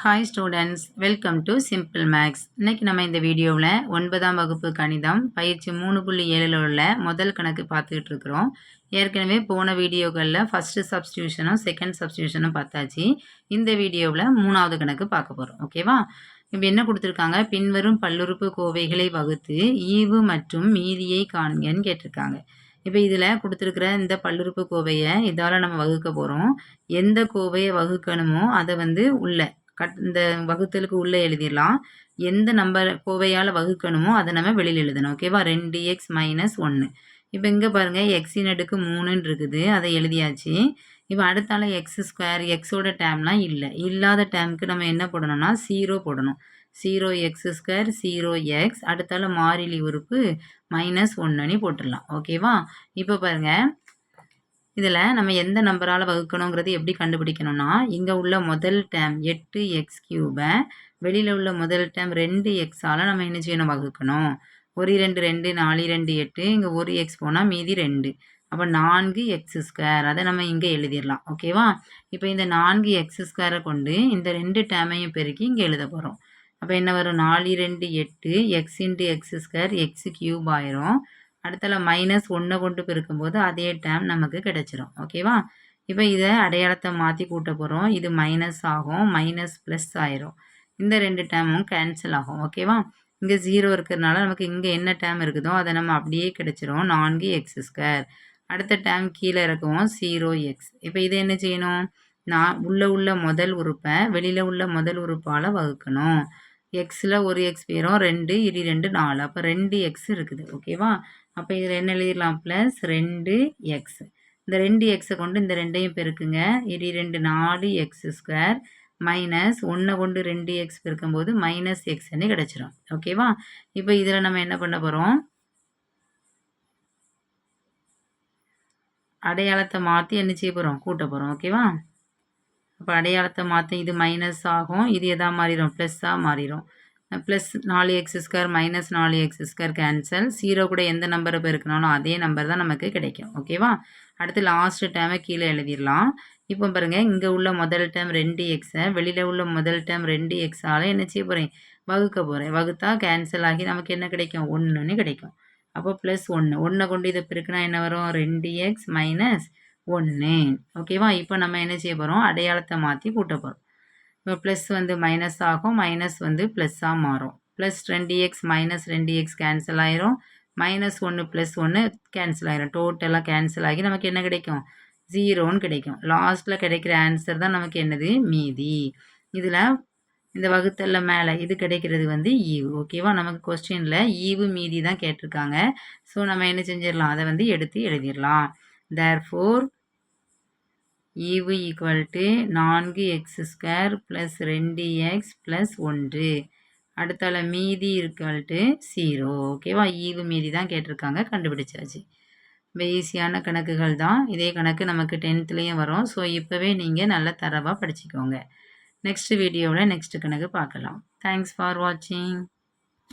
Hi students, welcome to Simple Maths. இன்னைக்கு நம்ம இந்த வீடியோவில் 9ஆம் வகுப்பு கணிதம் பயிற்சி 3.7 உள்ள முதல் கணக்கு பார்த்துக்கிட்டு இருக்கிறோம். ஏற்கனவே போன வீடியோக்களில் ஃபர்ஸ்ட் சப்ஸ்டியூஷனும் செகண்ட் சப்ஸ்டியூஷனும் பார்த்தாச்சு. இந்த வீடியோவில் 3ஆவது கணக்கு பார்க்க போகிறோம். ஓகேவா? இப்போ என்ன கொடுத்துருக்காங்க, பின்வரும் பல்லுறுப்பு கோவைகளை வகுத்து ஈவு மற்றும் மீதியை காண்கன்னு கேட்டிருக்காங்க. இப்போ இதில் கொடுத்துருக்கிற இந்த பல்லுறுப்பு கோவையை இதால் நம்ம வகுக்க போகிறோம். எந்த கோவையை வகுக்கணுமோ அதை உள்ள இந்த வகுத்தலுக்கு உள்ளே எழுதிடலாம். எந்த நம்பர் கோவையால் வகுக்கணுமோ அதை நம்ம வெளியில் எழுதணும். ஓகேவா? 2x - 1. இப்போ இங்கே பாருங்கள், எக்ஸின் அடுக்கு 3ன்னு இருக்குது, அதை எழுதியாச்சு. இப்போ அடுத்தால x², எக்ஸோட டேம்லாம் இல்லை. இல்லாத டேமுக்கு நம்ம என்ன போடணும்னா 0 போடணும். 0x², 0x, அடுத்தால மாறிலி உறுப்பு -1 போட்டுடலாம். ஓகேவா? இப்போ பாருங்கள், இதில் நம்ம எந்த நம்பரால் வகுக்கணுங்கிறது எப்படி கண்டுபிடிக்கணும்னா, இங்கே உள்ள முதல் டேம் 8x³ வெளியில் உள்ள முதல் டேம் 2xஆல் நம்ம என்ன செய்யணும், வகுக்கணும். 1 2 2 4 2 8, இங்கே 1x போனால் மீதி 2, அப்போ 4x², அதை நம்ம இங்கே எழுதிடலாம். ஓகேவா? இப்போ இந்த 4x² கொண்டு இந்த 2 டேமையும் பெருக்கி இங்கே எழுத போகிறோம். அப்போ என்ன வரும், 4 2 8, x × x², x³ ஆயிரும். அடுத்தால -1 கொண்டு பெருக்கும்போது அதே டேம் நமக்கு கிடைச்சிரும். ஓகேவா? இப்போ இதை அடையாளத்தை மாற்றி கூட்ட போகிறோம். இது மைனஸ் ஆகும், மைனஸ் ப்ளஸ் ஆயிரும். இந்த 2 டேமும் கேன்சல் ஆகும். ஓகேவா? இங்கே 0 இருக்கிறதுனால நமக்கு இங்கே என்ன டேம் இருக்குதோ அதை நம்ம அப்படியே கிடைச்சிரும், 4x². அடுத்த டேம் கீழே இருக்குவோம், 0x. இப்போ இதை என்ன செய்யணும், நான் உள்ள முதல் உறுப்பை வெளியில் உள்ள முதல் உறுப்பால் வகுக்கணும். எக்ஸில் 1x பேரும் 2, 2 4, அப்போ 2x இருக்குது. ஓகேவா? அப்போ இதில் என்ன எழுதிடலாம், ப்ளஸ் 2x. இந்த 2xை கொண்டு இந்த 2ஐயும் பெருக்குங்க, 2 4x² -1 கொண்டு 2x பெருக்கும்போது -xன்னு கிடச்சிரும். ஓகேவா? இப்போ இதில் நம்ம என்ன பண்ண போகிறோம், அடையாளத்தை மாற்றி என்ன செய்ய போகிறோம், கூட்ட போகிறோம். ஓகேவா? அப்போ அடையாளத்தை மாற்றி இது மைனஸ் ஆகும், இது எதா மாறிடும், ப்ளஸ்ஸாக மாறிடும். Plus 4x² -4x² cancel. 0 கூட எந்த நம்பரை பெருக்கணும் அதே நம்பர் தான் நமக்கு கிடைக்கும். ஓகேவா? அடுத்து லாஸ்ட் டேமை கீழே எழுதிடலாம். இப்போ பாருங்கள், இங்கே உள்ள முதல் டேம் 2xஐ வெளியில் உள்ள முதல் டேம் 2xஆல் என்ன செய்ய போகிறேன், வகுக்க போகிறேன். வகுத்தா கேன்சல் ஆகி நமக்கு என்ன கிடைக்கும், 1ன்னு கிடைக்கும். அப்போ +1, 1 கொண்டு இதை பெருக்கினா என்ன வரும், 2x - 1. ஓகேவா? இப்போ நம்ம என்ன செய்ய போகிறோம், அடையாளத்தை மாற்றி கூட்ட போகிறோம். இப்போ ப்ளஸ் மைனஸ் ஆகும், மைனஸ் ப்ளஸ்ஸாக மாறும். ப்ளஸ் 2x - 2x கேன்சல் ஆயிரும், -1 +1 கேன்சல் ஆயிரும். டோட்டலாக கேன்சல் ஆகி நமக்கு என்ன கிடைக்கும், 0ன்னு கிடைக்கும். லாஸ்ட்டில் கிடைக்கிற ஆன்சர் தான் நமக்கு என்னது, மீதி. இதில் இந்த வகுத்தல்ல மேலே இது கிடைக்கிறது ஈவு. ஓகேவா? நமக்கு கொஸ்டினில் ஈவு மீதி தான் கேட்டிருக்காங்க. ஸோ நம்ம என்ன செஞ்சிடலாம், அதை எடுத்து எழுதிடலாம். தேர்ஃபோர் ஈவு = 4x² + 2x + 1. அடுத்தால மீதி = 0. ஓகேவா? ஈவு மீதி தான் கேட்டிருக்காங்க, கண்டுபிடிச்சாச்சு. ரொம்ப ஈஸியான கணக்குகள் தான். இதே கணக்கு நமக்கு 10th வரும். ஸோ இப்போவே நீங்கள் நல்ல தரவாக படிச்சுக்கோங்க. நெக்ஸ்ட் வீடியோவில் நெக்ஸ்ட் கணக்கு பார்க்கலாம். தேங்க்ஸ் ஃபார் வாட்சிங்.